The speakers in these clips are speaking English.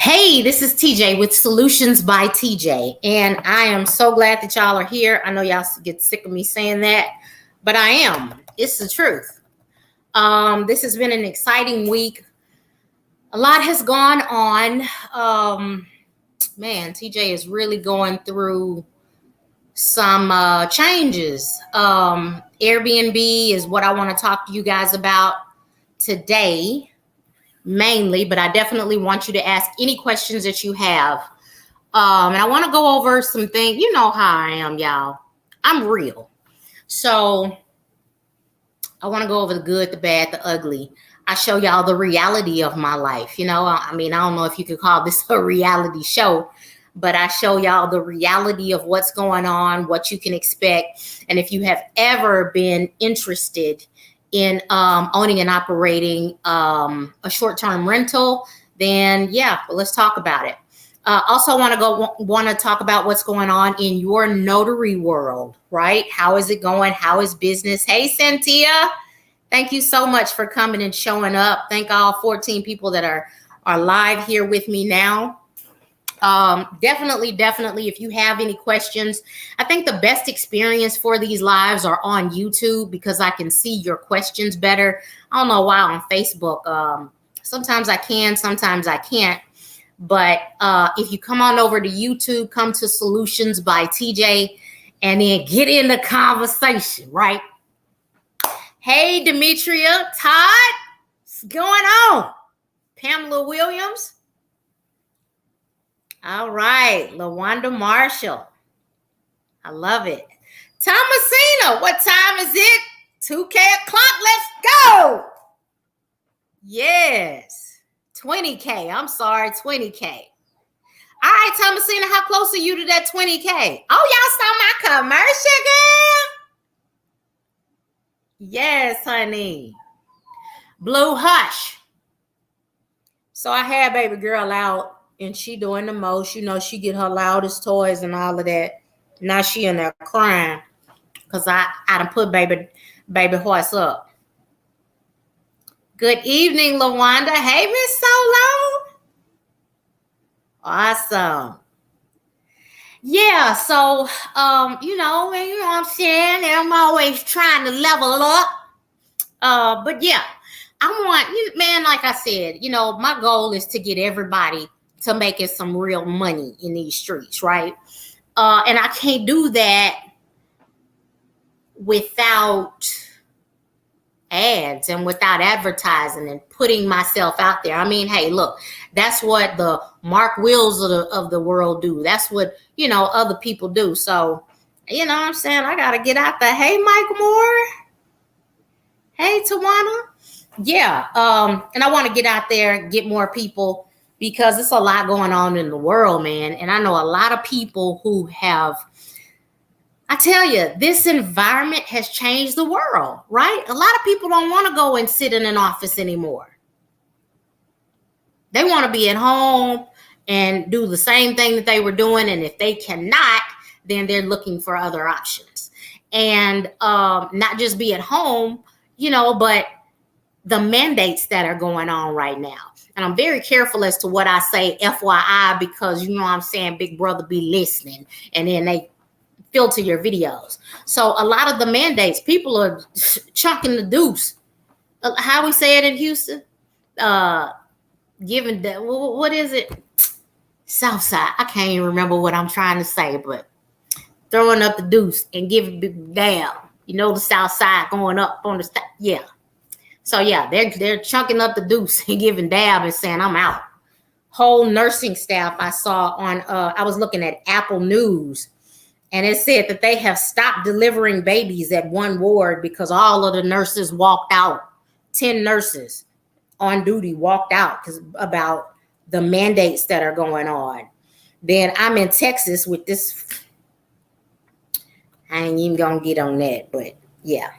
Hey, this is TJ with Solutions by TJ, and I am so glad that y'all are here. I know y'all get sick of me saying that, but I am. It's the truth. This has been an exciting week. A lot has gone on. Man, TJ is really going through some changes. Airbnb is what I want to talk to you guys about today mainly, but I definitely want you to ask any questions that you have. And I want to go over some things. You know how I am, y'all. I'm real. So I want to go over the good, the bad, the ugly. I show y'all the reality of my life. I don't know if you could call this a reality show, but I show y'all the reality of what's going on, what you can expect. And if you have ever been interested in owning and operating a short-term rental, then let's talk about it. Also want to talk about what's going on in your notary world, right? How is it going? How is business? Hey, Cynthia, thank you so much for coming and showing up. Thank all 14 people that are live here with me now. Definitely, if you have any questions, I think the best experience for these lives are on YouTube because I can see your questions better. I don't know why on Facebook. Sometimes I can, sometimes I can't. But if you come on over to YouTube, come to Solutions by TJ, and then get in the conversation, right? Hey, Demetria, Todd, what's going on? Pamela Williams. All right, LaWanda Marshall. I love it. Thomasina, what time is it? 2K o'clock, let's go. Yes, 20K. I'm sorry, 20K. All right, Thomasina, how close are you to that 20K? Oh, y'all saw my commercial, girl? Yes, honey. Blue Hush. So I had baby girl out. And she doing the most, she get her loudest toys and all of that. Now she in there crying because I done put baby horse up. Good evening, LaWanda. Hey, Miss Solo. Awesome. Yeah, so you know what I'm saying? I'm always trying to level up. But yeah, I want man, like I said, my goal is to get everybody to making some real money in these streets, right? And I can't do that without ads and without advertising and putting myself out there. I mean, hey, look, that's what the Mark Wills of the world do. That's what, other people do. So, what I'm saying? I got to get out there. Hey, Mike Moore. Hey, Tawana. Yeah. And I want to get out there, get more people, because there's a lot going on in the world, man. And I know a lot of people who have, I tell you, this environment has changed the world, right? A lot of people don't want to go and sit in an office anymore. They want to be at home and do the same thing that they were doing. And if they cannot, then they're looking for other options. And not just be at home, but the mandates that are going on right now. And I'm very careful as to what I say, FYI, because what I'm saying, Big Brother be listening, and then they filter your videos. So a lot of the mandates, people are chunking the deuce. How we say it in Houston? Giving the, what is it? Southside. I can't even remember what I'm trying to say, but throwing up the deuce and giving big down. The South Side going up on the yeah. So yeah, they're chunking up the deuce and giving dab and saying, I'm out. Whole nursing staff I saw on, I was looking at Apple News, and it said that they have stopped delivering babies at one ward because all of the nurses walked out. 10 nurses on duty walked out because about the mandates that are going on. Then I'm in Texas with this. I ain't even gonna get on that, but yeah.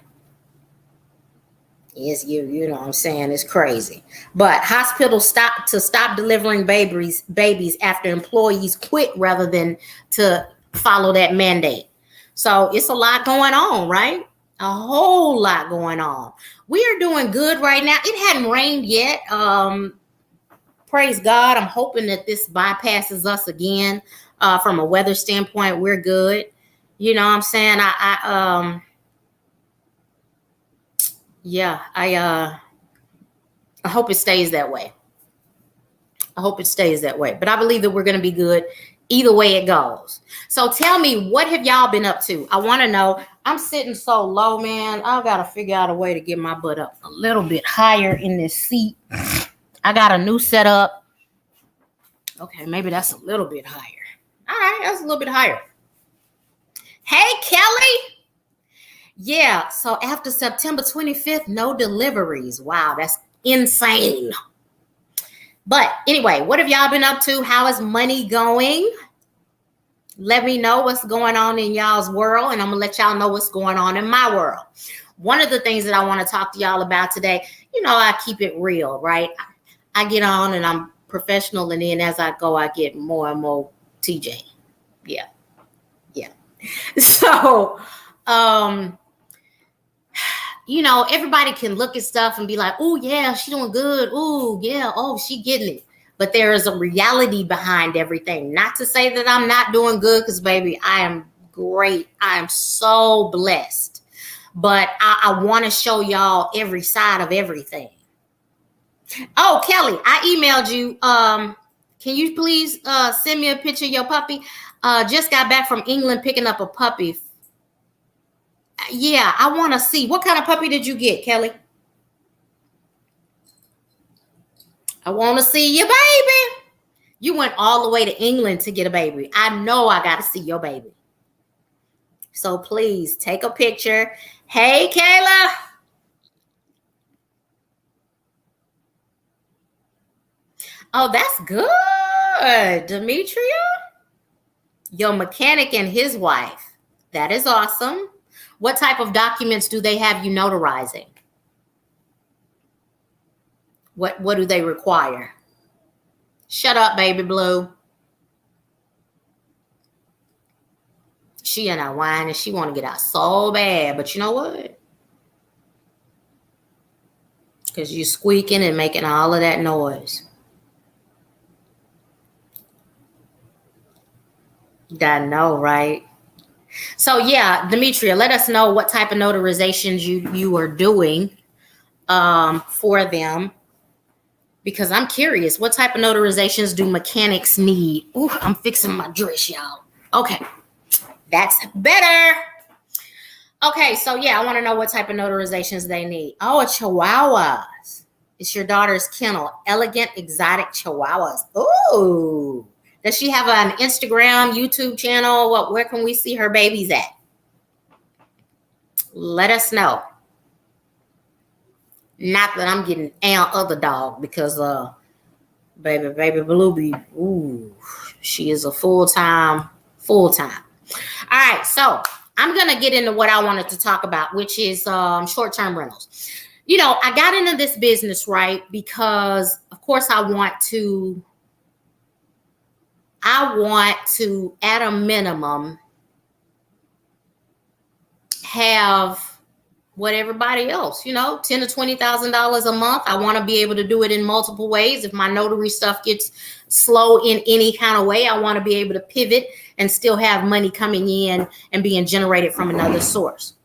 Yes, you know what I'm saying? It's crazy. But hospitals stop delivering babies after employees quit rather than to follow that mandate. So it's a lot going on, right? A whole lot going on. We are doing good right now. It hadn't rained yet. praise God. I'm hoping that this bypasses us again. From a weather standpoint, we're good. You know what I'm saying? I hope it stays that way. I hope it stays that way. But I believe that we're going to be good either way it goes. So tell me, what have y'all been up to? I want to know. I'm sitting so low, man. I've got to figure out a way to get my butt up a little bit higher in this seat. I got a new setup. Okay, maybe that's a little bit higher. All right, that's a little bit higher. Hey, Kelly. Yeah, so after September 25th, no deliveries. Wow, that's insane. But anyway, what have y'all been up to? How is money going? Let me know what's going on in y'all's world, and I'm going to let y'all know what's going on in my world. One of the things that I want to talk to y'all about today, you know, I keep it real, right? I get on and I'm professional, and then as I go, I get more and more TJ. Yeah. So, you know, everybody can look at stuff and be like, oh, yeah, she doing good. Oh, yeah. Oh, she getting it. But there is a reality behind everything. Not to say that I'm not doing good, because, baby, I am great. I am so blessed. But I want to show y'all every side of everything. Oh, Kelly, I emailed you. Can you please send me a picture of your puppy? Just got back from England picking up a puppy. Yeah, I want to see. What kind of puppy did you get, Kelly? I want to see your baby. You went all the way to England to get a baby. I know I got to see your baby. So please take a picture. Hey, Kayla. Oh, that's good, Demetria. Your mechanic and his wife. That is awesome. What type of documents do they have you notarizing? What do they require? Shut up, baby blue. She in a whine and she want to get out so bad. But you know what? Because you're squeaking and making all of that noise. I know, right? So yeah, Demetria, let us know what type of notarizations you are doing for them, because I'm curious. What type of notarizations do mechanics need? Ooh, I'm fixing my dress, y'all. Okay, that's better. Okay, so yeah, I want to know what type of notarizations they need. Oh, chihuahuas. It's your daughter's kennel. Elegant, exotic chihuahuas. Ooh. Does she have an Instagram, YouTube channel? Where can we see her babies at? Let us know. Not that I'm getting other dog, because baby Bluey, ooh, she is a full-time. All right, so I'm gonna get into what I wanted to talk about, which is short-term rentals. You know, I got into this business, right, because of course I want to at a minimum have what everybody else, you know, $10,000 to $20,000 a month. I want to be able to do it in multiple ways. If my notary stuff gets slow in any kind of way, I want to be able to pivot and still have money coming in and being generated from another source.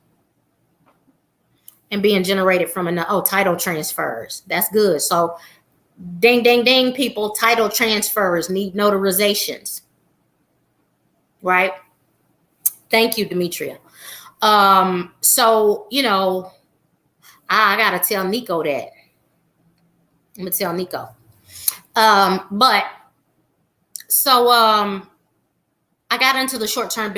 And being generated from title transfers. That's good. So ding, ding, ding, people, title transfers need notarizations. Right? Thank you, Demetria. So, you know, I got to tell Nico that. I'm going to tell Nico. But so I got into the short-term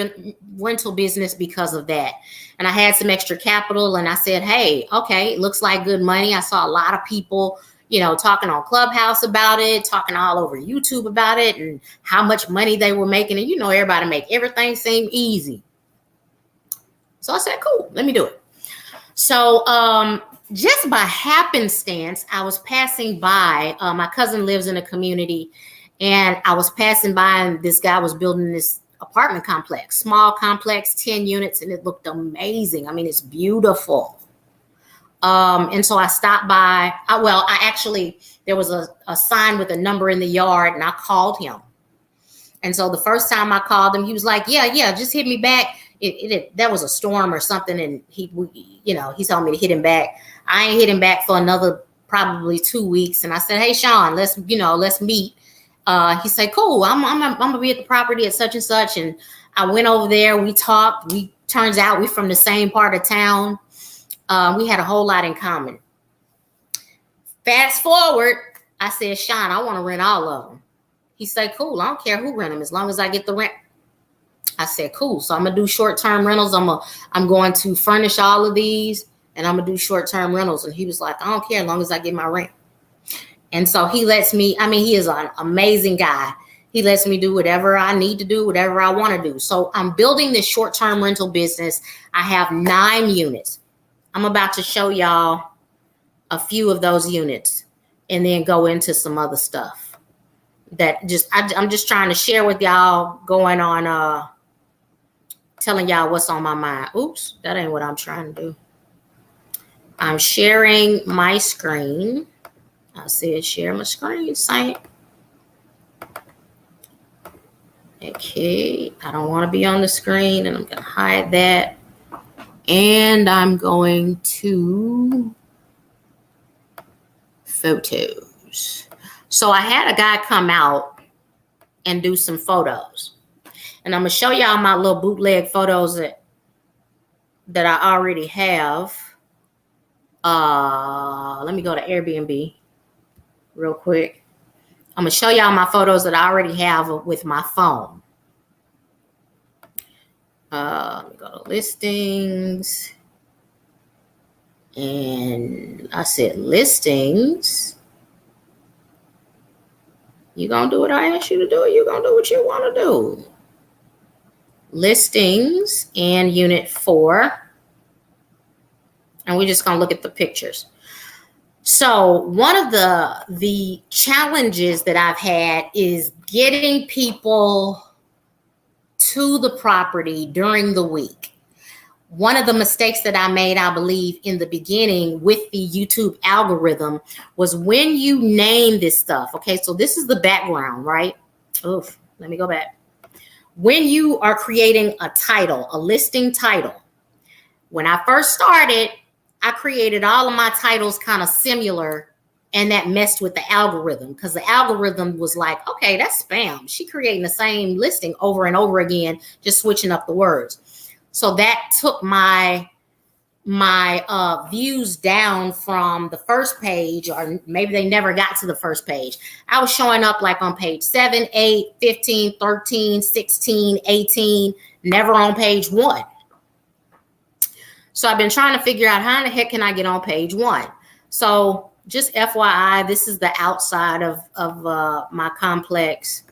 rental business because of that. And I had some extra capital, and I said, hey, okay, it looks like good money. I saw a lot of people, you know, talking on Clubhouse about it, talking all over YouTube about it, and how much money they were making. And, you know, everybody make everything seem easy. So I said, cool, let me do it. So just by happenstance, I was passing by. My cousin lives in a community, and I was passing by, and this guy was building this apartment complex, small complex, 10 units, and it looked amazing. I mean, it's beautiful. And so I stopped by. I actually there was a sign with a number in the yard, and I called him. And so the first time I called him, he was like, yeah, just hit me back. That was a storm or something. And he told me to hit him back. I ain't hit him back for another probably 2 weeks. And I said, hey, Sean, let's meet. He said, cool. I'm gonna be at the property at such and such. And I went over there. We talked. Turns out we from the same part of town. We had a whole lot in common. Fast forward, I said, Sean, I want to rent all of them. He said, cool. I don't care who rent them as long as I get the rent. I said, cool. So I'm going to do short-term rentals. I'm going to furnish all of these, and I'm going to do short-term rentals. And he was like, I don't care as long as I get my rent. And so he lets me, he is an amazing guy. He lets me do whatever I need to do, whatever I want to do. So I'm building this short-term rental business. I have 9 units. I'm about to show y'all a few of those units and then go into some other stuff. I'm just trying to share with y'all, going on, telling y'all what's on my mind. Oops, that ain't what I'm trying to do. I'm sharing my screen. I said share my screen, Saint. Okay, I don't want to be on the screen, and I'm going to hide that. And I'm going to photos. So I had a guy come out and do some photos. And I'm going to show y'all my little bootleg photos that I already have. Let me go to Airbnb real quick. I'm going to show y'all my photos that I already have with my phone. Let me go to listings. And I said listings. You're going to do what I asked you to do. You're going to do what you want to do. Listings and unit 4. And we're just going to look at the pictures. So one of the challenges that I've had is getting people to the property during the week. One of the mistakes that I made, I believe, in the beginning with the YouTube algorithm was when you name this stuff. Okay, so this is the background, right? Oof, let me go back. When you are creating a title, a listing title, when I first started, I created all of my titles kind of similar, and that messed with the algorithm because the algorithm was like, okay, that's spam. She creating the same listing over and over again, just switching up the words. So that took my views down from the first page, or maybe they never got to the first page. I was showing up like on page 7, 8, 15, 13, 16, 18, never on page 1. So I've been trying to figure out how in the heck can I get on page 1. So just FYI, this is the outside of my complex.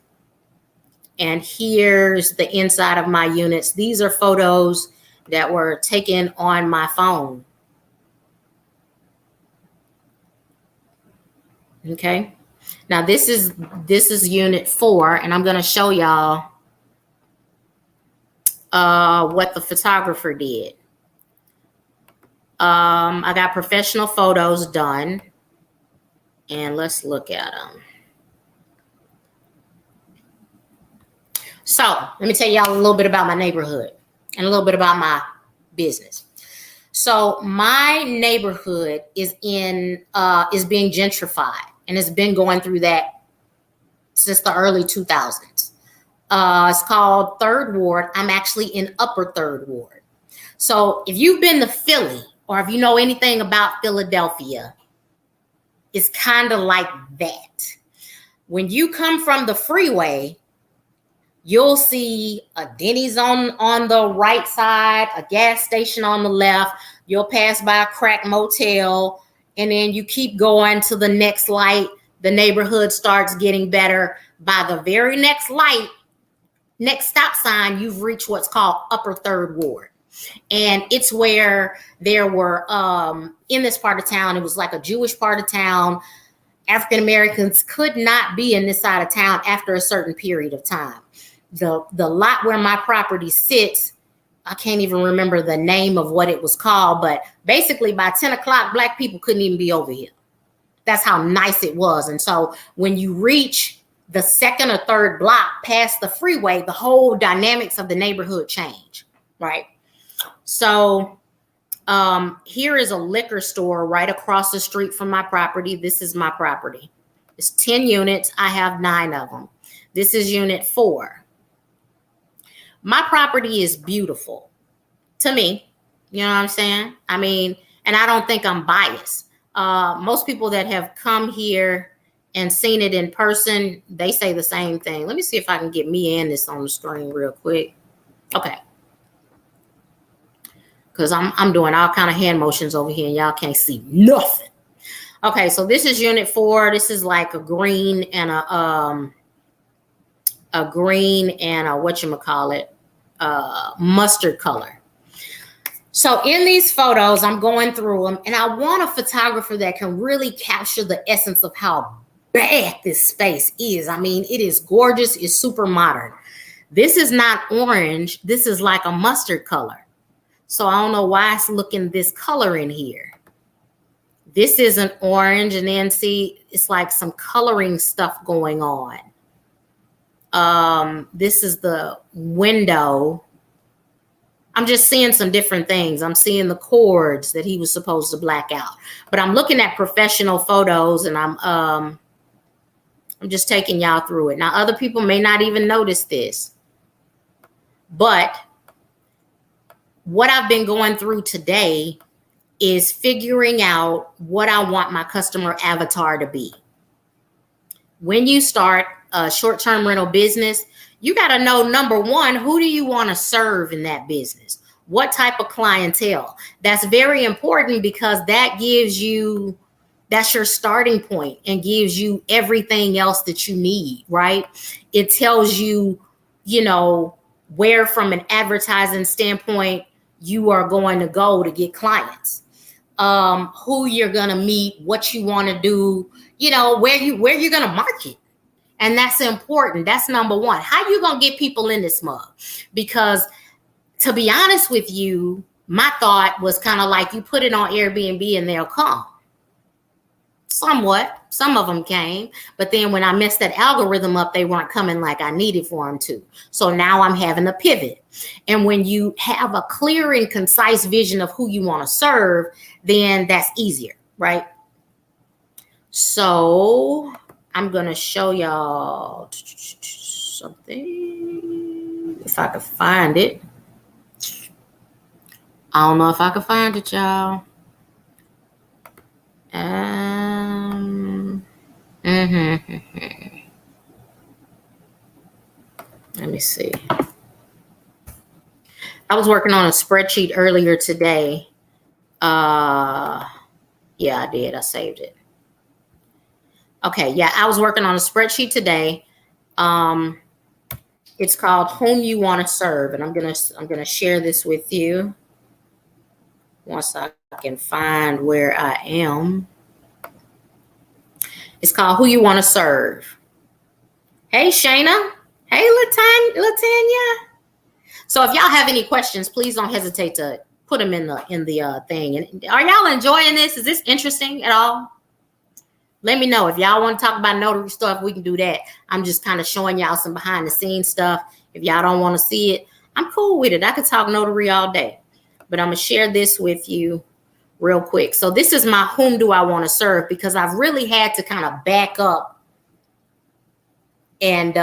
And here's the inside of my units. These are photos that were taken on my phone. Okay. Now this is unit 4, and I'm going to show y'all what the photographer did. I got professional photos done, and let's look at them. So let me tell y'all a little bit about my neighborhood and a little bit about my business. So my neighborhood is being gentrified, and it's been going through that since the early 2000s. It's called 3rd Ward. I'm actually in Upper 3rd Ward. So if you've been to Philly, or if you know anything about Philadelphia, it's kind of like that. When you come from the freeway, you'll see a Denny's on the right side, a gas station on the left. You'll pass by a crack motel, and then you keep going to the next light. The neighborhood starts getting better. By the very next light, next stop sign, you've reached what's called Upper 3rd Ward. And it's where there were, in this part of town, it was like a Jewish part of town. African Americans could not be in this side of town after a certain period of time. The lot where my property sits, I can't even remember the name of what it was called, but basically by 10 o'clock, Black people couldn't even be over here. That's how nice it was. And so when you reach the second or third block past the freeway, the whole dynamics of the neighborhood change, right? So here is a liquor store right across the street from my property. This is my property. It's 10 units. I have 9 of them. This is unit 4. My property is beautiful to me. You know what I'm saying? I mean, and I don't think I'm biased. Most people that have come here and seen it in person, they say the same thing. Let me see if I can get me and this on the screen real quick. Okay. Because I'm doing all kind of hand motions over here and y'all can't see nothing. Okay, so this is unit 4. This is like a green and a whatchamacallit, mustard color. So in these photos, I'm going through them, and I want a photographer that can really capture the essence of how bad this space is. I mean, it is gorgeous. It's super modern. This is not orange. This is like a mustard color. So I don't know why it's looking this color in here. This isn't orange, and then see, it's like some coloring stuff going on. This is the window. I'm just seeing some different things. I'm seeing the cords that he was supposed to black out. But I'm looking at professional photos, and I'm just taking y'all through it. Now, other people may not even notice this. But what I've been going through today is figuring out what I want my customer avatar to be. When you start a short-term rental business, you got to know, number one, who do you want to serve in that business? What type of clientele? That's very important because that gives you, that's your starting point and gives you everything else that you need, right? It tells you, you know, where from an advertising standpoint you are going to go to get clients, who you're going to meet, what you want to do, you know, where you're going to market. And that's important. That's number one. How you going to get people in this mug? Because to be honest with you, my thought was kind of like you put it on Airbnb and they'll come. Somewhat. Some of them came. But then when I messed that algorithm up, they weren't coming like I needed for them to. So now I'm having a pivot. And when you have a clear and concise vision of who you want to serve, then that's easier, right? So I'm going to show y'all something. If I can find it. I don't know if I can find it, y'all. Let me see. I was working on a spreadsheet earlier today. Yeah, I did. I saved it. Okay, yeah, I was working on a spreadsheet today. It's called Whom You Want to Serve, and I'm gonna share this with you once I can find where I am. It's called Who You Want to Serve. Hey, Shayna. Hey, Latanya. So if y'all have any questions, please don't hesitate to put them in the thing. And are y'all enjoying this? Is this interesting at all? Let me know. If y'all want to talk about notary stuff, we can do that. I'm just kind of showing y'all some behind the scenes stuff. If y'all don't want to see it, I'm cool with it. I could talk notary all day. But I'm going to share this with you real quick. So this is my whom do I want to serve, because I've really had to kind of back up and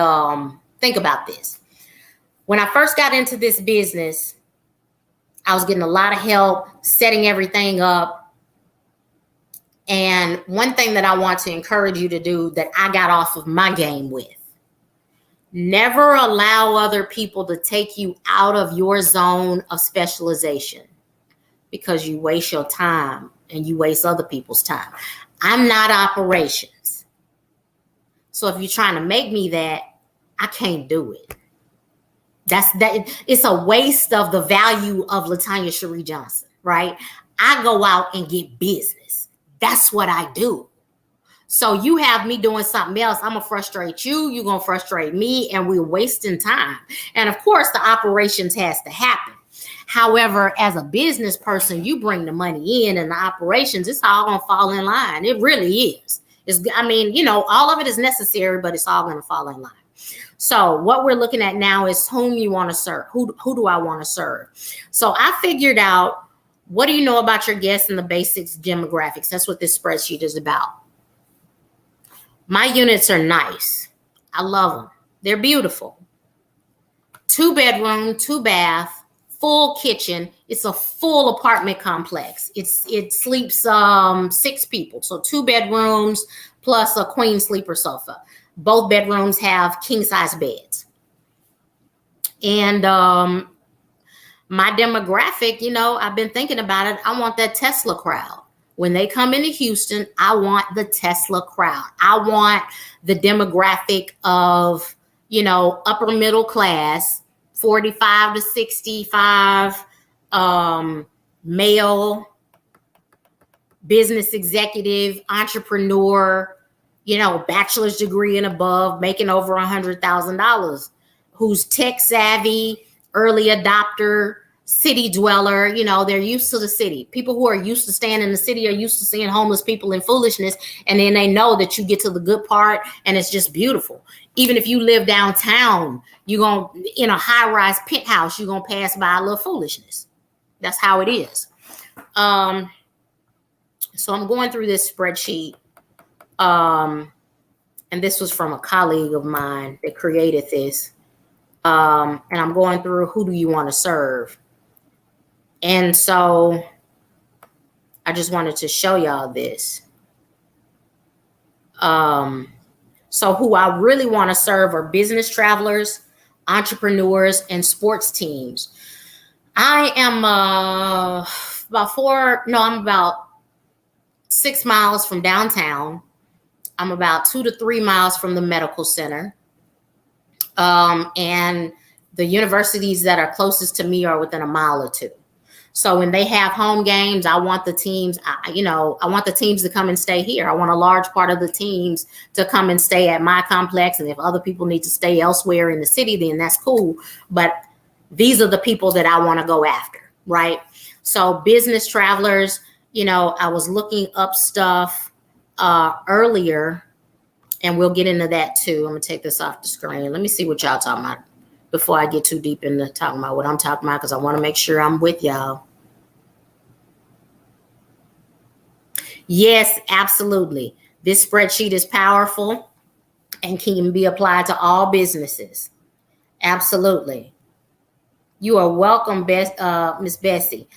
think about this. When I first got into this business, I was getting a lot of help setting everything up. And one thing that I want to encourage you to do that I got off of my game with, never allow other people to take you out of your zone of specialization, because you waste your time and you waste other people's time. I'm not operations. So if you're trying to make me that, I can't do it. It's a waste of the value of Latanya Cherie Johnson, right? I go out and get business. That's what I do. So you have me doing something else, I'm going to frustrate you, you're going to frustrate me, and we're wasting time. And of course, the operations has to happen. However, as a business person, you bring the money in, and the operations, it's all going to fall in line. It really is. I mean, you know, all of it is necessary, but it's all going to fall in line. So what we're looking at now is whom you want to serve. Who do I want to serve? So I figured out, what do you know about your guests and the basics demographics? That's what this spreadsheet is about. My units are nice. I love them. They're beautiful. 2-bedroom, 2-bath, full kitchen. It's a full apartment complex. It sleeps 6 people. So 2 bedrooms plus a queen sleeper sofa. Both bedrooms have king size beds. And my demographic, you know, I've been thinking about it. I want that Tesla crowd. When they come into Houston, I want the Tesla crowd. I want the demographic of, you know, upper middle class, 45 to 65, male, business executive, entrepreneur, you know, bachelor's degree and above, making over $100,000, who's tech savvy, early adopter, city dweller. You know, they're used to the city. People who are used to staying in the city are used to seeing homeless people in foolishness. And then they know that you get to the good part and it's just beautiful. Even if you live downtown, you're going in a high-rise penthouse, you're going to pass by a little foolishness. That's how it is. So I'm going through this spreadsheet. And this was from a colleague of mine that created this. And I'm going through, who do you want to serve? And so I just wanted to show y'all this. So who I really want to serve are business travelers, entrepreneurs, and sports teams. I am I'm about 6 miles from downtown. I'm about 2 to 3 miles from the medical center. And the universities that are closest to me are within a mile or 2. So when they have home games, I want the teams, I want the teams to come and stay here. I want a large part of the teams to come and stay at my complex. And if other people need to stay elsewhere in the city, then that's cool. But these are the people that I want to go after, right? So business travelers, you know, I was looking up stuff earlier, and we'll get into that too. I'm going to take this off the screen. Let me see what y'all talking about before I get too deep into talking about what I'm talking about, because I want to make sure I'm with y'all. Yes, absolutely. This spreadsheet is powerful and can be applied to all businesses. Absolutely. You are welcome, Miss Bessie.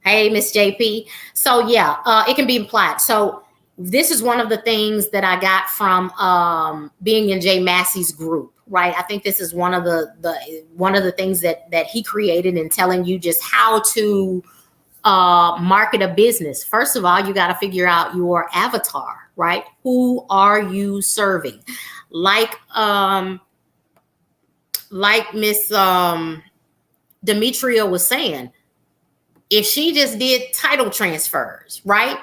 Hey, Miss JP. So yeah, it can be applied. So this is one of the things that I got from being in Jay Massey's group, right? I think this is one of the things that he created in telling you just how to market a business. First of all, you got to figure out your avatar, right? Who are you serving? Like Miss Demetria was saying, if she just did title transfers, right?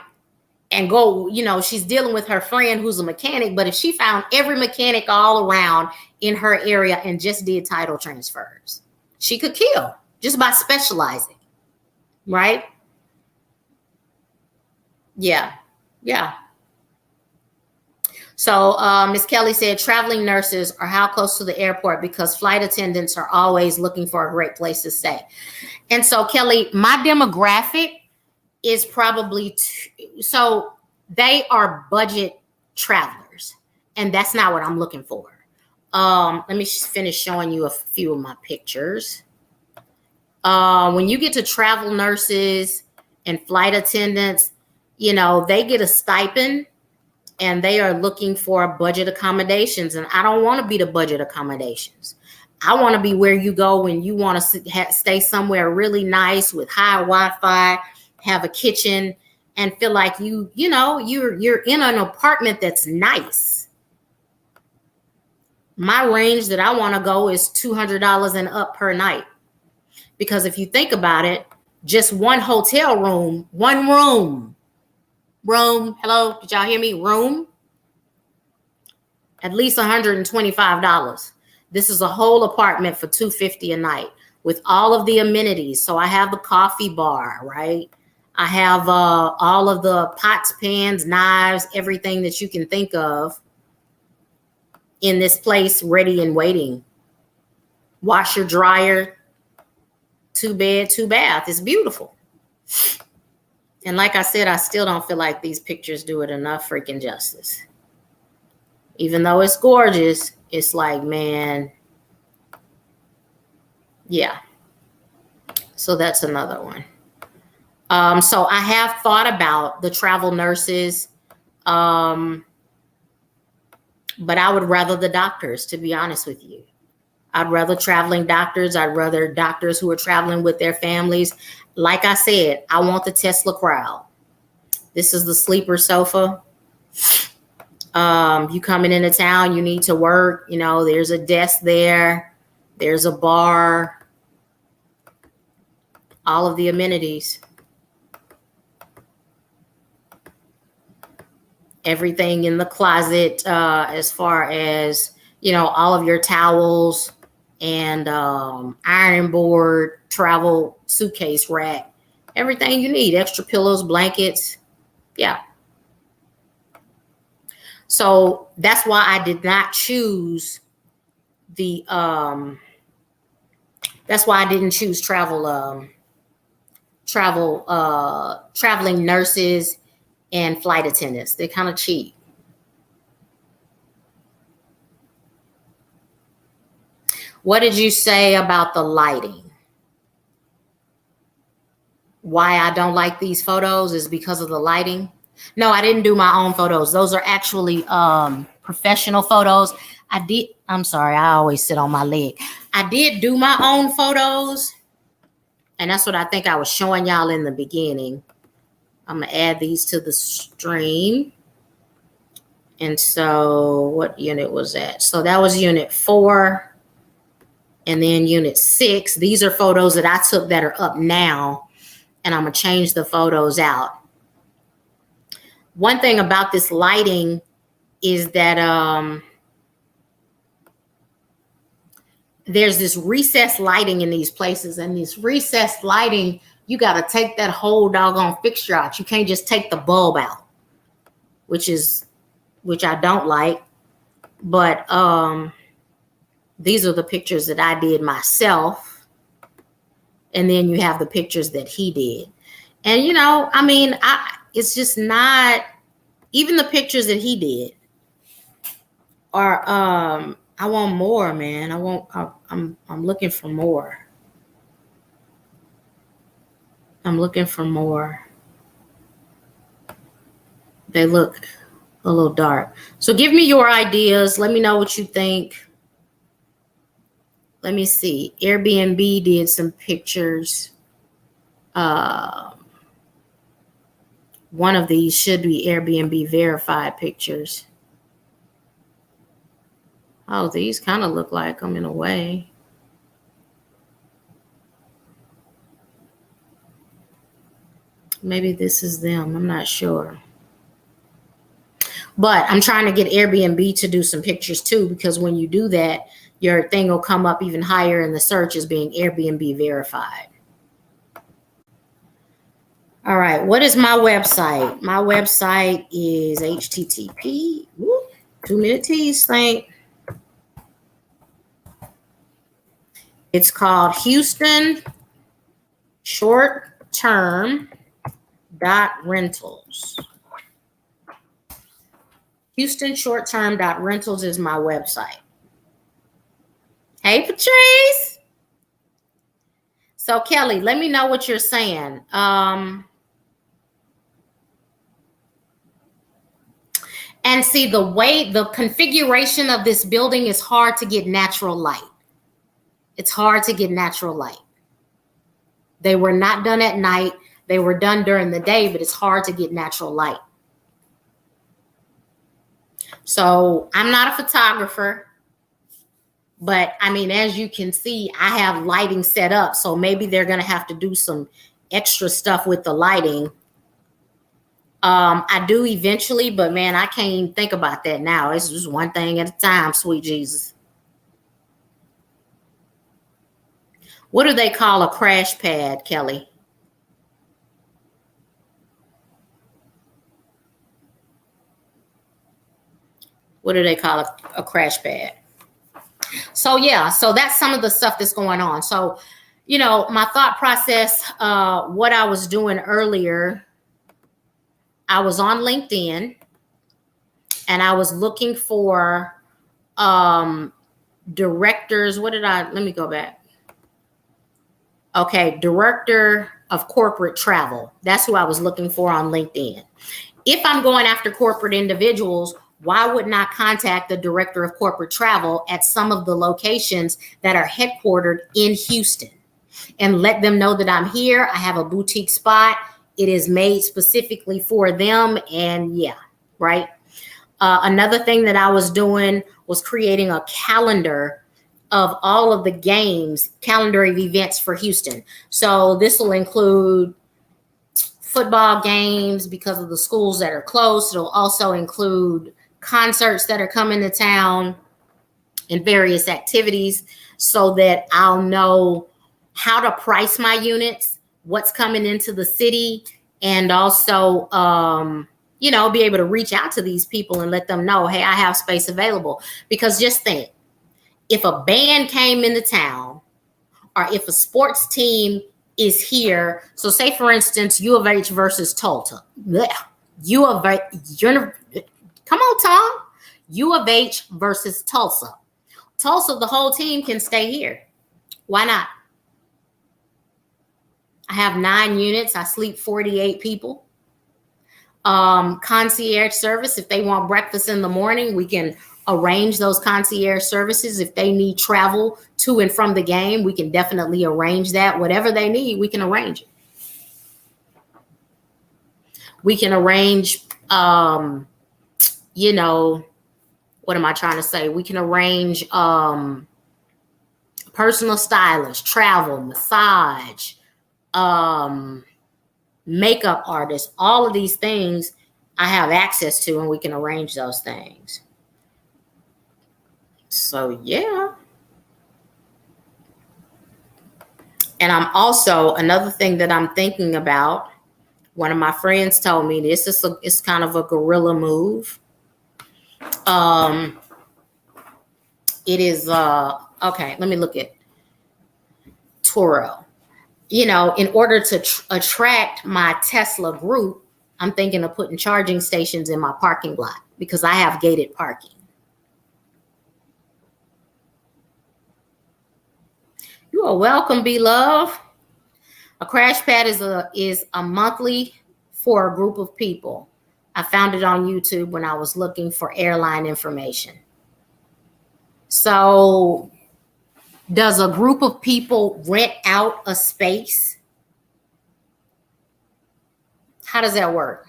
And go, you know, she's dealing with her friend who's a mechanic, but if she found every mechanic all around in her area and just did title transfers, she could kill just by specializing, right? Yeah. So Ms. Kelly said traveling nurses are how close to the airport because flight attendants are always looking for a great place to stay. And so Kelly, my demographic is probably, so they are budget travelers, and that's not what I'm looking for. Let me finish showing you a few of my pictures. When you get to travel nurses and flight attendants, you know, they get a stipend and they are looking for budget accommodations. And I don't want to be the budget accommodations. I want to be where you go when you want to stay somewhere really nice with high Wi-Fi, have a kitchen, and feel like you're in an apartment that's nice. My range that I want to go is $200 and up per night. Because if you think about it, just one hotel room, hello, did y'all hear me? Room, at least $125. This is a whole apartment for $250 a night with all of the amenities. So I have the coffee bar, right? I have all of the pots, pans, knives, everything that you can think of in this place ready and waiting. Washer, dryer, 2-bed, 2-bath. It's beautiful. And like I said, I still don't feel like these pictures do it enough freaking justice. Even though it's gorgeous, it's like, man, yeah. So that's another one. So I have thought about the travel nurses, but I would rather the doctors, to be honest with you. I'd rather traveling doctors. I'd rather doctors who are traveling with their families. Like I said, I want the Tesla crowd. This is the sleeper sofa. You coming into town, you need to work. You know, there's a desk there. There's a bar. All of the amenities. Everything in the closet, as far as, you know, all of your towels and ironing board, travel suitcase rack, everything you need, extra pillows, blankets. Yeah. So that's why I did not choose the, that's why I didn't choose traveling nurses and flight attendants. They're kind of cheap. What did you say about the lighting? Why I don't like these photos is because of the lighting. No, I didn't do my own photos. Those are actually professional photos. I'm sorry, I always sit on my leg. I did do my own photos. And that's what I think I was showing y'all in the beginning. I'm going to add these to the stream. And so what unit was that? So that was unit 4. And then unit 6. These are photos that I took that are up now. And I'm going to change the photos out. One thing about this lighting is that there's this recessed lighting in these places. And this recessed lighting, you got to take that whole doggone fixture out. You can't just take the bulb out, which I don't like. But these are the pictures that I did myself. And then you have the pictures that he did. And, you know, I mean, it's just not, even the pictures that he did are, I want more, man. I'm looking for more. I'm looking for more. They look a little dark. So give me your ideas. Let me know what you think. Let me see. Airbnb did some pictures. One of these should be Airbnb verified pictures. Oh, these kind of look like them in a way. Maybe this is them. I'm not sure. But I'm trying to get Airbnb to do some pictures too, because when you do that, your thing will come up even higher in the search as being Airbnb verified. All right, what is my website? My website is http. 2-minute tease thing. It's called Houston Short Term .rentals. Houston Short Term .rentals is my website. Hey, Patrice. So Kelly, let me know what you're saying. And see, the configuration of this building is hard to get natural light. It's hard to get natural light. They were not done at night. They were done during the day, but it's hard to get natural light. So I'm not a photographer, but I mean, as you can see, I have lighting set up. So maybe they're going to have to do some extra stuff with the lighting. I do eventually, but man, I can't even think about that now. It's just one thing at a time, sweet Jesus. What do they call a crash pad, Kelly? what do they call it? A crash pad. So yeah, so that's some of the stuff that's going on. So, my thought process, what I was doing earlier, I was on LinkedIn and I was looking for directors. Let me go back. Okay, director of corporate travel. That's who I was looking for on LinkedIn. If I'm going after corporate individuals, why wouldn't I contact the director of corporate travel at some of the locations that are headquartered in Houston and let them know that I'm here? I have a boutique spot. It is made specifically for them. And yeah, right. Another thing that I was doing was creating a calendar of all of the games, calendar of events for Houston. So this will include football games because of the schools that are closed. It'll also include concerts that are coming to town and various activities so that I'll know how to price my units, what's coming into the city, and also, be able to reach out to these people and let them know, hey, I have space available. Because just think, if a band came into town or if a sports team is here, so say, for instance, U of H versus Tulsa. U of H, come on, Tom. U of H versus Tulsa. Tulsa, the whole team can stay here. Why not? I have 9 units. I sleep 48 people. Concierge service. If they want breakfast in the morning, we can arrange those concierge services. If they need travel to and from the game, we can definitely arrange that. Whatever they need, we can arrange it. We can arrange, what am I trying to say? We can arrange personal stylist, travel, massage, makeup artists, all of these things I have access to, and we can arrange those things. So yeah. And I'm also, another thing that I'm thinking about, one of my friends told me this is it's kind of a guerrilla move. It is okay, let me look at Turo. In order to attract my Tesla group, I'm thinking of putting charging stations in my parking lot because I have gated parking. You are welcome, beloved. A crash pad is a monthly for a group of people. I found it on YouTube when I was looking for airline information. So, does a group of people rent out a space? How does that work?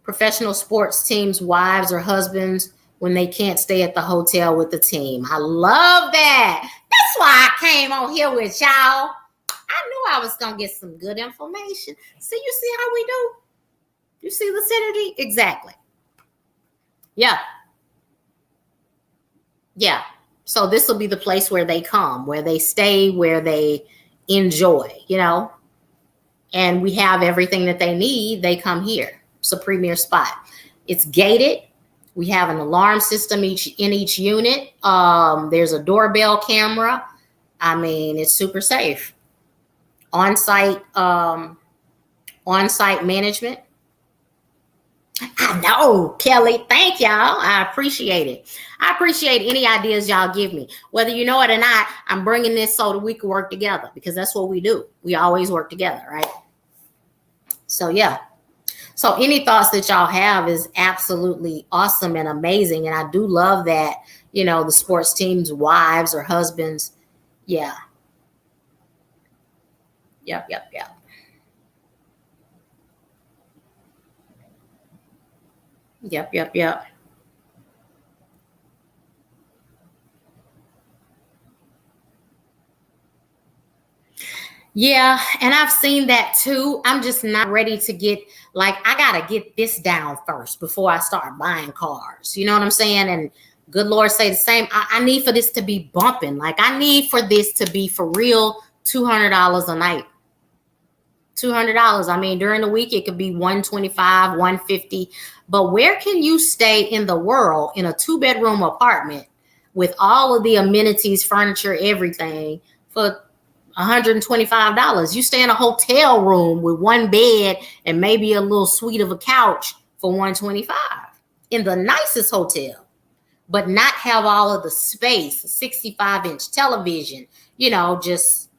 Professional sports teams' wives or husbands when they can't stay at the hotel with the team. I love that. That's why I came on here with y'all. I knew I was going to get some good information. See, you see how we do? You see the synergy? Exactly. Yeah. Yeah. So this will be the place where they come, where they stay, where they enjoy, and we have everything that they need. They come here. It's a premier spot. It's gated. We have an alarm system in each unit. There's a doorbell camera. I mean, it's super safe. On-site management. I know, Kelly. Thank y'all. I appreciate it. I appreciate any ideas y'all give me. Whether you know it or not, I'm bringing this so that we can work together because that's what we do. We always work together, right? So, yeah. So any thoughts that y'all have is absolutely awesome and amazing. And I do love that, the sports teams' wives or husbands. Yeah. Yep. Yep. Yeah, and I've seen that too. I'm just not ready to get, I got to get this down first before I start buying cars. You know what I'm saying? And good Lord say the same. I need for this to be bumping. I need for this to be for real $200 a night. $200. I mean, during the week, it could be $125, $150. But where can you stay in the world in a 2-bedroom apartment with all of the amenities, furniture, everything for $125? You stay in a hotel room with one bed and maybe a little suite of a couch for $125 in the nicest hotel, but not have all of the space, 65-inch television, just,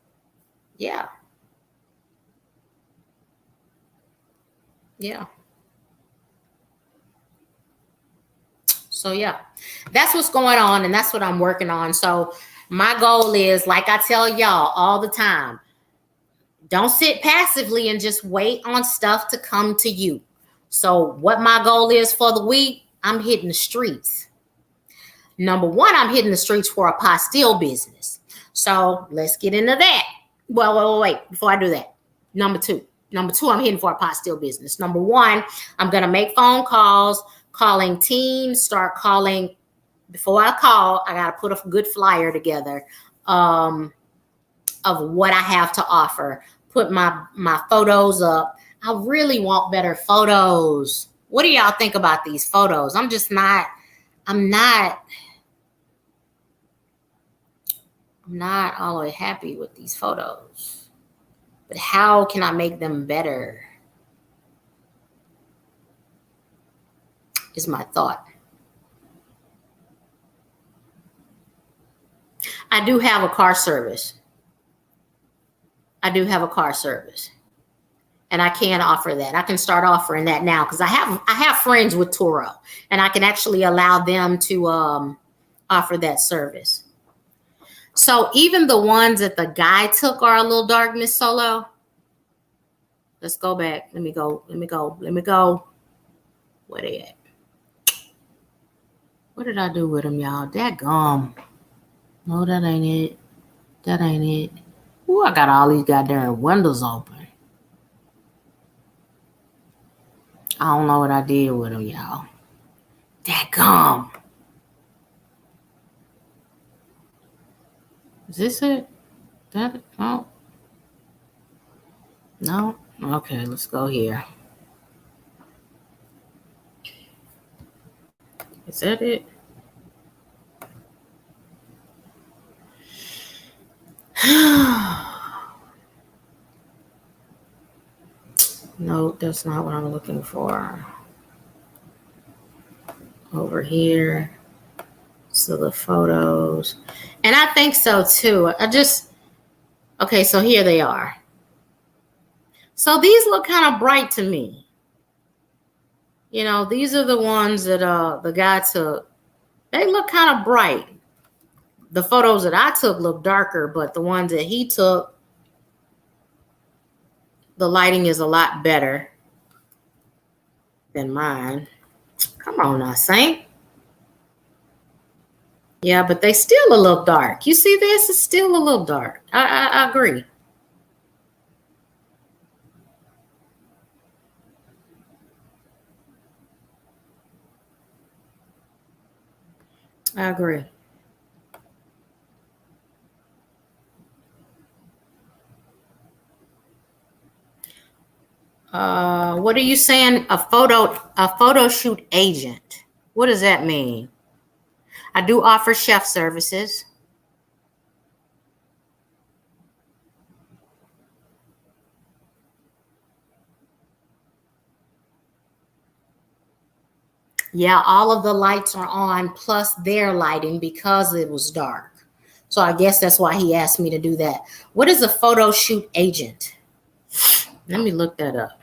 yeah. Yeah. So yeah, that's what's going on, and that's what I'm working on. So my goal is, like I tell y'all all the time, don't sit passively and just wait on stuff to come to you. So what my goal is for the week, I'm hitting the streets. Number one, I'm hitting the streets for a pastille business. So let's get into that. Well, wait, before I do that. Number two, I'm hitting for a pastille business. Number one, I'm going to make phone calls, calling teams, start calling. Before I call, I got to put a good flyer together of what I have to offer. Put my photos up. I really want better photos. What do y'all think about these photos? I'm not all the way happy with these photos. But how can I make them better? Is my thought. I do have a car service. And I can offer that. I can start offering that now because I have friends with Turo, and I can actually allow them to offer that service. So even the ones that the guy took are a little dark, Miss Solo. Let's go back. Let me go. Where they at? What did I do with them, y'all? Dadgum. No, that ain't it. Ooh, I got all these goddamn windows open. I don't know what I did with them, y'all. Dadgum. Is this it? No. No? Okay, let's go here. Is that it? No, that's not what I'm looking for. Over here. So the photos. And I think so too. Okay, so here they are. So these look kind of bright to me. These are the ones that the guy took. They look kind of bright. The photos that I took look darker, but the ones that he took, the lighting is a lot better than mine. Come on now, Saint. Yeah, but they still a little dark. You see this? It's still a little dark. I agree. I agree. What are you saying? A photo shoot agent. What does that mean? I do offer chef services. Yeah, all of the lights are on plus their lighting because it was dark. So I guess that's why he asked me to do that. What is a photo shoot agent? Let me look that up.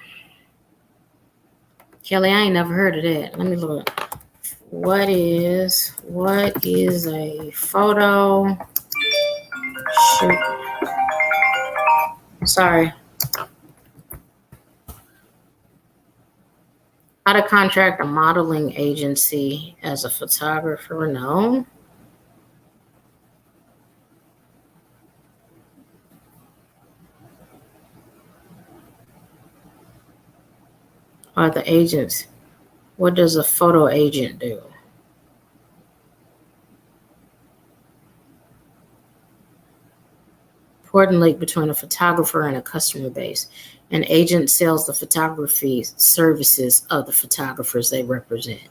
Kelly, I ain't never heard of that. Let me look. What is a photo shoot? Sorry. How to contract a modeling agency as a photographer? No. Are the agents? What does a photo agent do? Important link between a photographer and a customer base. An agent sells the photography services of the photographers they represent.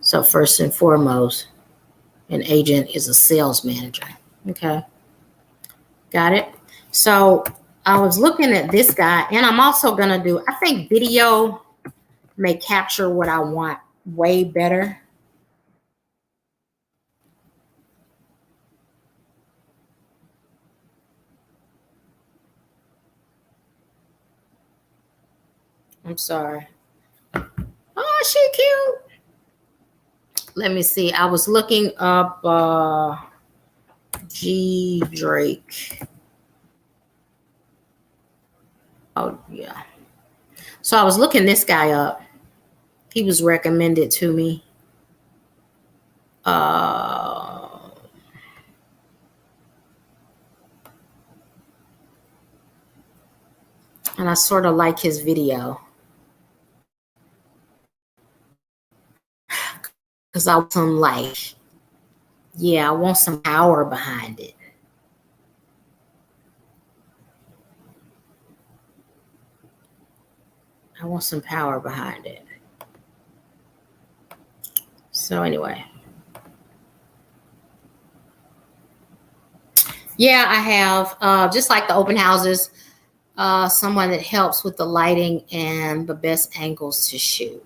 So first and foremost, an agent is a sales manager. Okay. Got it? So I was looking at this guy, and I'm also going to do, I think video may capture what I want way better. I'm sorry. Oh, she cute. Let me see. I was looking up G Drake. Oh, yeah. So I was looking this guy up. He was recommended to me. And I sort of like his video. Because I want some like, yeah, I want some power behind it. I want some power behind it. So anyway. Yeah, I have, just like the open houses, someone that helps with the lighting and the best angles to shoot.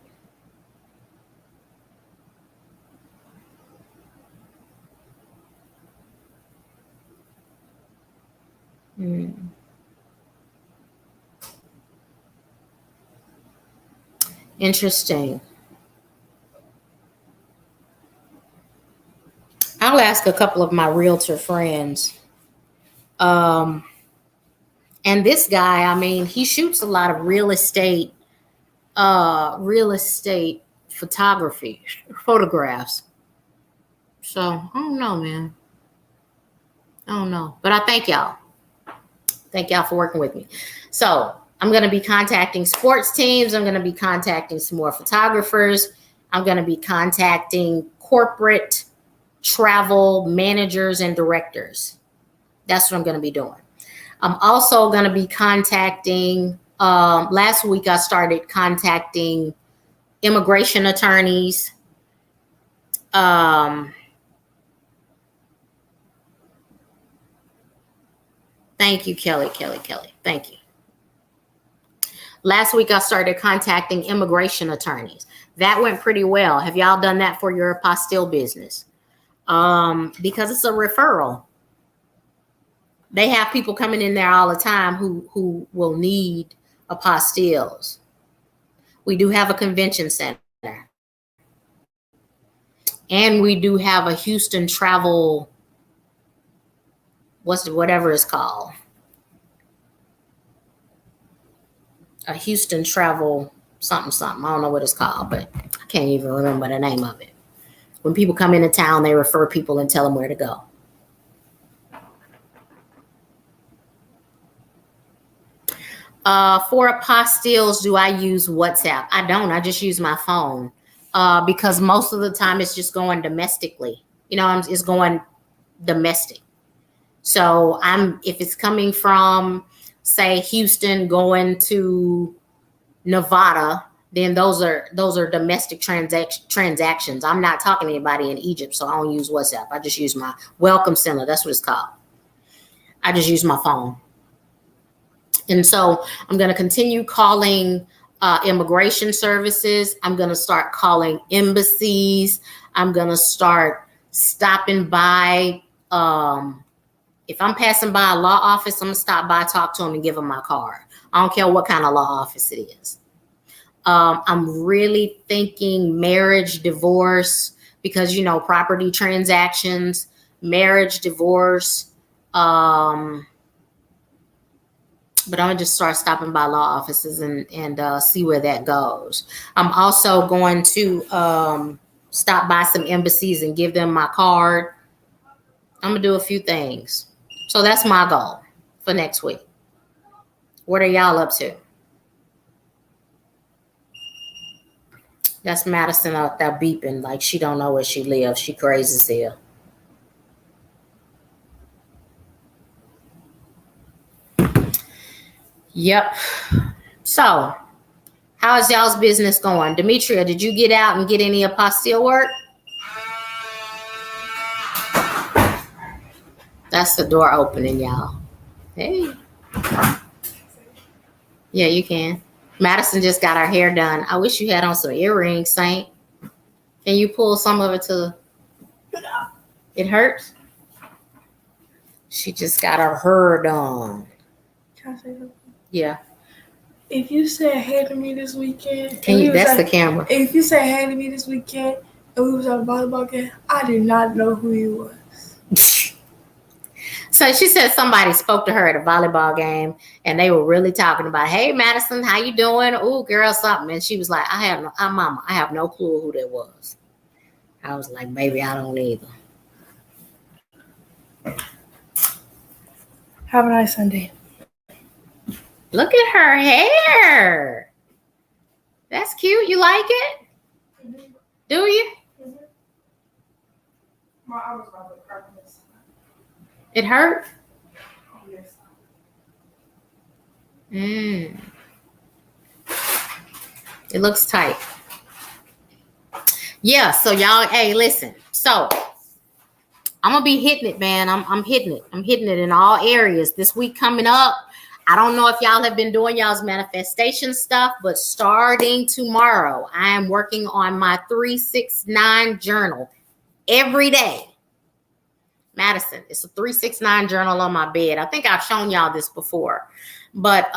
Interesting. I'll ask a couple of my realtor friends. And this guy, I mean, he shoots a lot of real estate photography, photographs. So I don't know, man. I don't know. But I thank y'all. Thank y'all for working with me. So I'm going to be contacting sports teams. I'm going to be contacting some more photographers. I'm going to be contacting corporate travel managers and directors. That's what I'm going to be doing. I'm also going to be contacting, last week I started contacting immigration attorneys. Thank you, Kelly. Thank you. Last week I started contacting immigration attorneys. That went pretty well. Have y'all done that for your apostille business? Because it's a referral. They have people coming in there all the time who will need apostilles. We do have a convention center. And we do have a Houston travel, whatever it's called. A Houston travel something. I don't know what it's called, but I can't even remember the name of it. When people come into town, they refer people and tell them where to go. For apostilles, do I use WhatsApp? I don't. I just use my phone because most of the time it's just going domestically. You know, it's going domestic. So if it's coming from, say, Houston going to Nevada, then those are domestic transactions. I'm not talking to anybody in Egypt, so I don't use WhatsApp. I just use my welcome center. That's what it's called. I just use my phone. And so I'm going to continue calling immigration services. I'm going to start calling embassies. I'm going to start stopping by. If I'm passing by a law office, I'm going to stop by, talk to them, and give them my card. I don't care what kind of law office it is. I'm really thinking marriage, divorce, because, you know, property transactions, marriage, divorce. But I'm going to just start stopping by law offices and see where that goes. I'm also going to stop by some embassies and give them my card. I'm going to do a few things. So that's my goal for next week. What are y'all up to? That's Madison out there beeping like she don't know where she lives. She crazy as hell. Yep. So, how is y'all's business going? Demetria, did you get out and get any apostille work? That's the door opening, y'all. Hey. Yeah, you can. Madison just got her hair done. I wish you had on some earrings, Saint. Can you pull some of it to... It hurts? She just got her hair done. Can I say something? Yeah. If you said hey to me this weekend... That's the camera. If you said hey to me this weekend and we was at a volleyball game, I did not know who you was. So she said somebody spoke to her at a volleyball game and they were really talking about, hey, Madison, how you doing? Oh, girl, something. And she was like, Mama, I have no clue who that was. I was like, baby, I don't either. Have a nice Sunday. Look at her hair. That's cute. You like it? Mm-hmm. Do you? Mm-hmm. My arm was about to crack this. It hurt? Oh, yes. It looks tight. Yeah, so y'all, hey, listen. So I'm gonna be hitting it, man. I'm hitting it. I'm hitting it in all areas. This week coming up, I don't know if y'all have been doing y'all's manifestation stuff, but starting tomorrow, I am working on my 369 journal every day. Madison, it's a 369 journal on my bed. I think I've shown y'all this before, but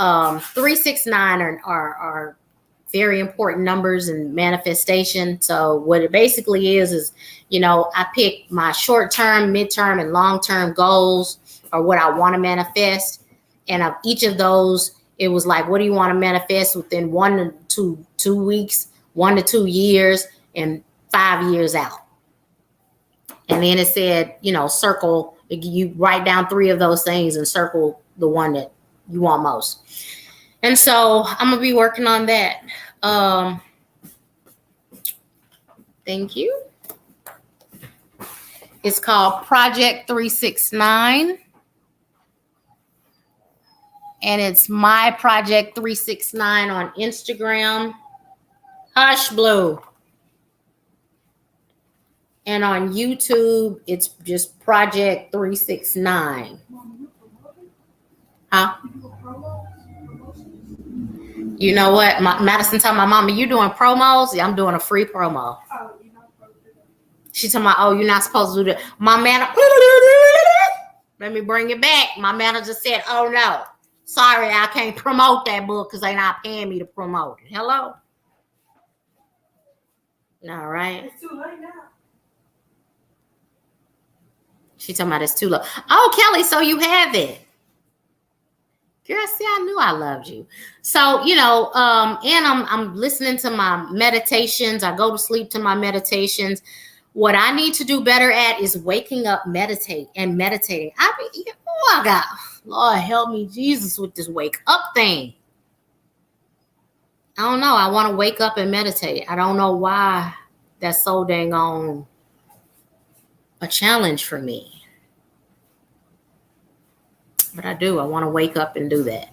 369 are very important numbers in manifestation. So what it basically is, I pick my short-term, midterm, and long-term goals or what I want to manifest. And of each of those, it was like, what do you want to manifest within 1 to 2 weeks, 1 to 2 years, and 5 years out. And then it said, circle, you write down 3 of those things and circle the one that you want most. And so I'm going to be working on that. Thank you. It's called Project 369. And it's my Project 369 on Instagram. Hush Blue. And on YouTube, it's just Project 369. Huh? You know what? Madison told my mama, you doing promos? Yeah, I'm doing a free promo. She told me, oh, you're not supposed to do that. My manager, let me bring it back. My manager said, oh, no. Sorry, I can't promote that book because they're not paying me to promote it. Hello? All right. It's too late now. She talking about it's too low. Oh, Kelly, so you have it. Girl, see, I knew I loved you. So, and I'm listening to my meditations. I go to sleep to my meditations. What I need to do better at is waking up, meditating. Lord help me, Jesus, with this wake up thing. I don't know. I want to wake up and meditate. I don't know why that's so dang on a challenge for me. But I do. I want to wake up and do that.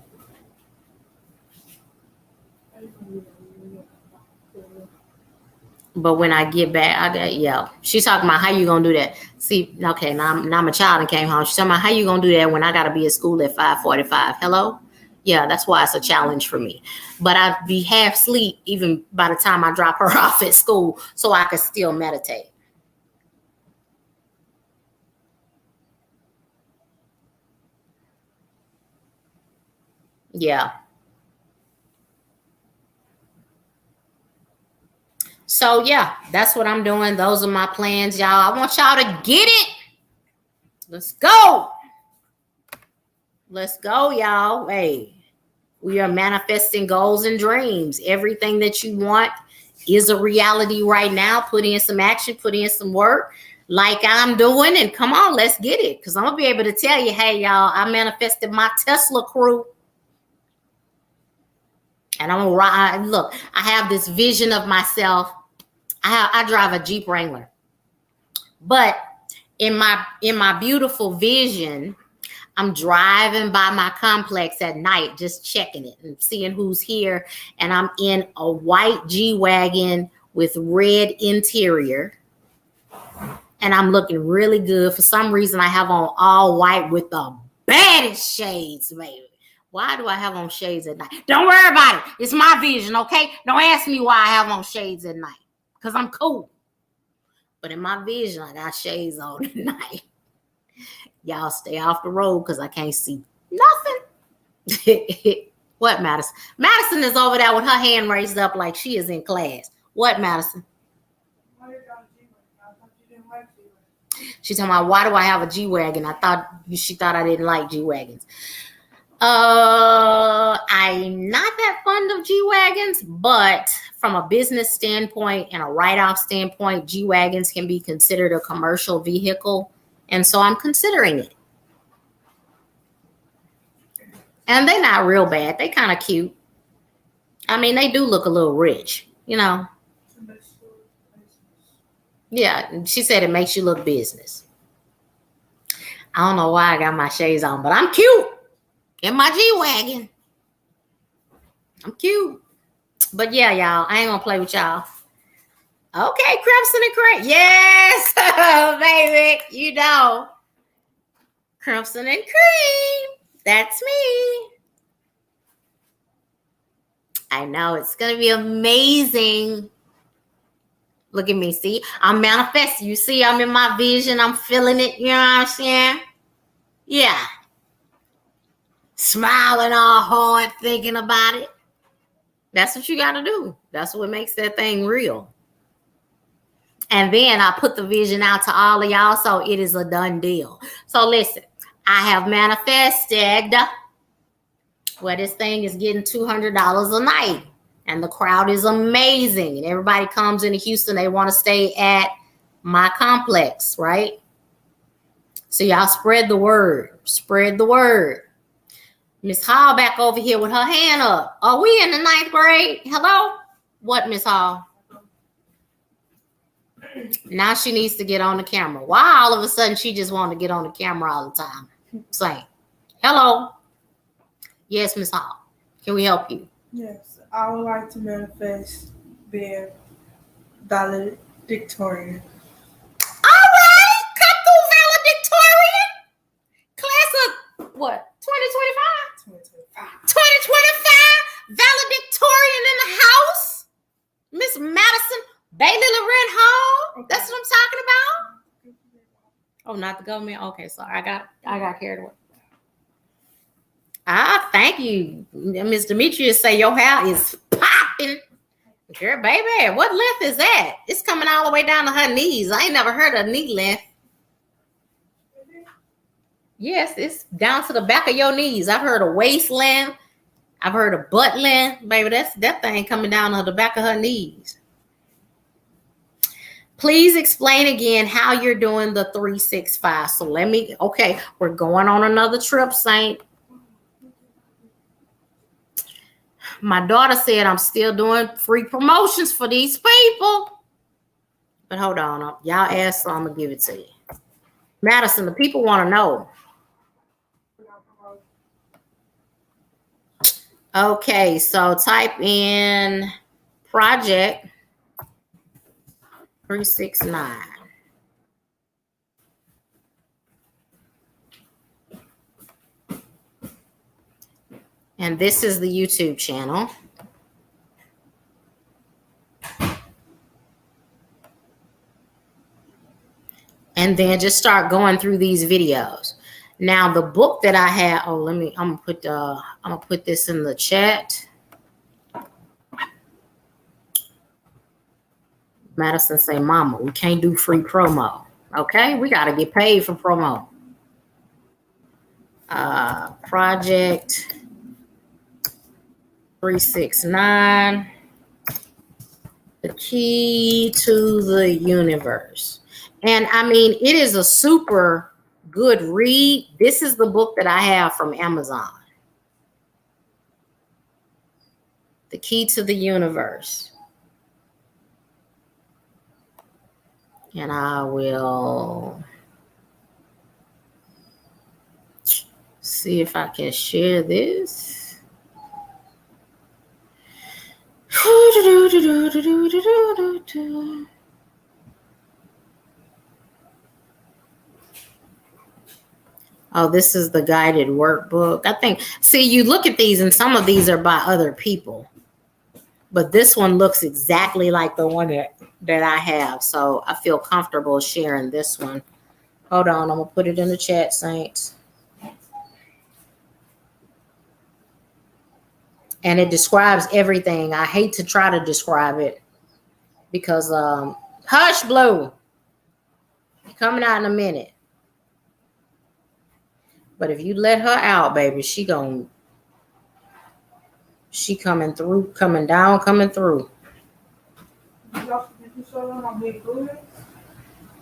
But when I get back, she's talking about how you going to do that. See, okay, now my child came home. She's talking about how you going to do that when I got to be at school at 5:45. Hello? Yeah, that's why it's a challenge for me. But I'd be half asleep even by the time I drop her off at school so I could still meditate. Yeah. So, yeah, that's what I'm doing. Those are my plans, y'all. I want y'all to get it. Let's go. Let's go, y'all. Hey, we are manifesting goals and dreams. Everything that you want is a reality right now. Put in some action, put in some work like I'm doing. And come on, let's get it. Because I'm going to be able to tell you, hey, y'all, I manifested my Tesla crew. And I'm going to ride. Look, I have this vision of myself. I drive a Jeep Wrangler. But in my beautiful vision, I'm driving by my complex at night, just checking it and seeing who's here. And I'm in a white G-Wagon with red interior. And I'm looking really good. For some reason, I have on all white with the baddest shades, baby. Why do I have on shades at night? Don't worry about it. It's my vision, okay? Don't ask me why I have on shades at night. Because I'm cool. But in my vision, I got shades on at night. Y'all stay off the road because I can't see nothing. What, Madison? Madison is over there with her hand raised up like she is in class. What, Madison? She's talking about, why do I have a G-Wagon? She thought I didn't like G-Wagons. I'm not that fond of G-Wagons, but from a business standpoint and a write-off standpoint, G-Wagons can be considered a commercial vehicle. And so I'm considering it. And they're not real bad. They kind of cute. I mean, they do look a little rich, you know. Yeah, she said it makes you look business. I don't know why I got my shades on, but I'm cute in my G-Wagon. I'm cute. But yeah, y'all, I ain't going to play with y'all. Okay, Crimson and Cream. Yes, baby. You know. Crimson and Cream. That's me. I know. It's going to be amazing. Look at me. See, I'm manifesting. You see, I'm in my vision. I'm feeling it. You know what I'm saying? Yeah. Smiling all hard, thinking about it. That's what you got to do. That's what makes that thing real. And then I put the vision out to all of y'all, so it is a done deal. So listen, I have manifested where this thing is getting $200 a night. And the crowd is amazing. And everybody comes into Houston. They want to stay at my complex, right? So y'all spread the word. Spread the word. Miss Hall back over here with her hand up. Are we in the 9th grade? Hello? What, Miss Hall? Now she needs to get on the camera. Why all of a sudden she just wanted to get on the camera all the time? Saying, hello. Yes, Miss Hall. Can we help you? Yes, I would like to manifest being valedictorian. All right. Come through, valedictorian. Class of what? 2025? 2025. Valedictorian in the house. Miss Madison Bailey Loren Hall. That's what I'm talking about. Oh, not the government. Okay, sorry. I got carried away. Thank you. Miss Demetrius say your hair is popping. Girl, baby, what length is that? It's coming all the way down to her knees. I ain't never heard of knee length. Yes, it's down to the back of your knees. I've heard of waist length. I've heard of butt length. Baby, that thing coming down to the back of her knees. Please explain again how you're doing the 365. So okay, we're going on another trip, Saint. My daughter said I'm still doing free promotions for these people. But hold on. Y'all asked, so I'm going to give it to you. Madison, the people want to know. Okay, so type in project 369. And this is the YouTube channel. And then just start going through these videos. Now the book that I have, I'm gonna put this in the chat. Madison say, Mama, we can't do free promo. Okay, we gotta get paid for promo. Project 369, the key to the universe. And I mean, it is a super good read. This is the book that I have from Amazon. The key to the universe. And I will see if I can share this. Oh, this is the guided workbook. I think, see, you look at these and some of these are by other people. But this one looks exactly like the one that I have. So I feel comfortable sharing this one. Hold on, I'm going to put it in the chat, Saints. And it describes everything. I hate to try to describe it because, hush, Blue. Coming out in a minute. But if you let her out, baby, she coming through, coming down, coming through.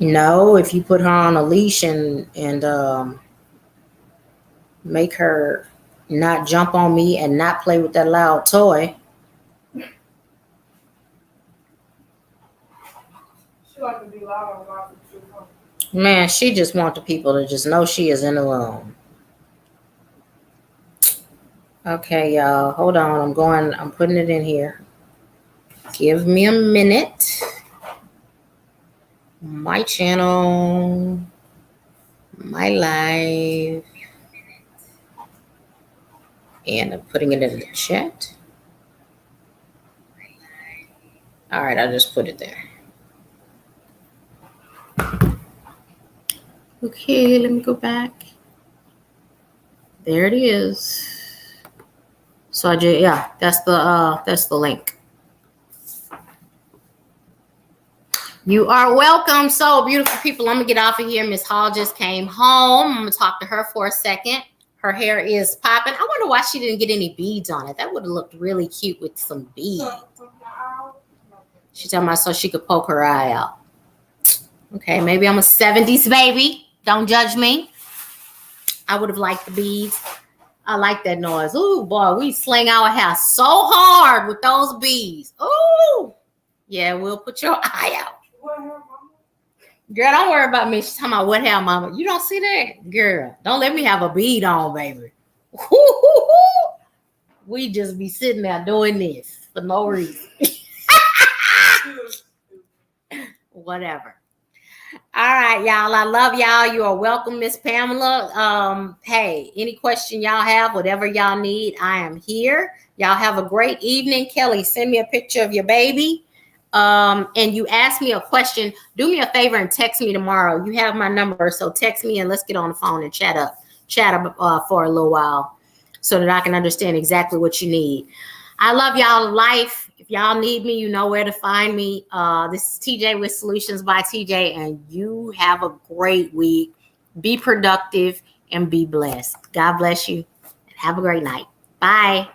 No, if you put her on a leash and make her not jump on me and not play with that loud toy. She like to be loud on loud. Man, she just want the people to just know she is in the room. Okay, y'all. Hold on. I'm putting it in here. Give me a minute. My channel. My live. And I'm putting it in the chat. All right, I just put it there. Okay, let me go back. There it is. So that's the link. You are welcome. So beautiful people, I'm gonna get off of here. Miss Hall just came home. I'm gonna talk to her for a second. Her hair is popping. I wonder why she didn't get any beads on it. That would have looked really cute with some beads. She's talking about so she could poke her eye out. Okay, maybe I'm a 70s baby. Don't judge me. I would have liked the beads. I like that noise. Ooh, boy, we sling our hair so hard with those beads. Ooh. Yeah, we'll put your eye out. Girl, don't worry about me. She's talking about what hair, mama. You don't see that? Girl, don't let me have a bead on, baby. We just be sitting there doing this for no reason. Whatever. All right, y'all. I love y'all. You are welcome, Miss Pamela. Hey, any question y'all have, whatever y'all need, I am here. Y'all have a great evening. Kelly, send me a picture of your baby. And you asked me a question. Do me a favor and text me tomorrow. You have my number, so text me and let's get on the phone and chat for a little while so that I can understand exactly what you need. I love y'all life. If y'all need me, you know where to find me. This is TJ with Solutions by TJ, and you have a great week. Be productive and be blessed. God bless you and have a great night. Bye.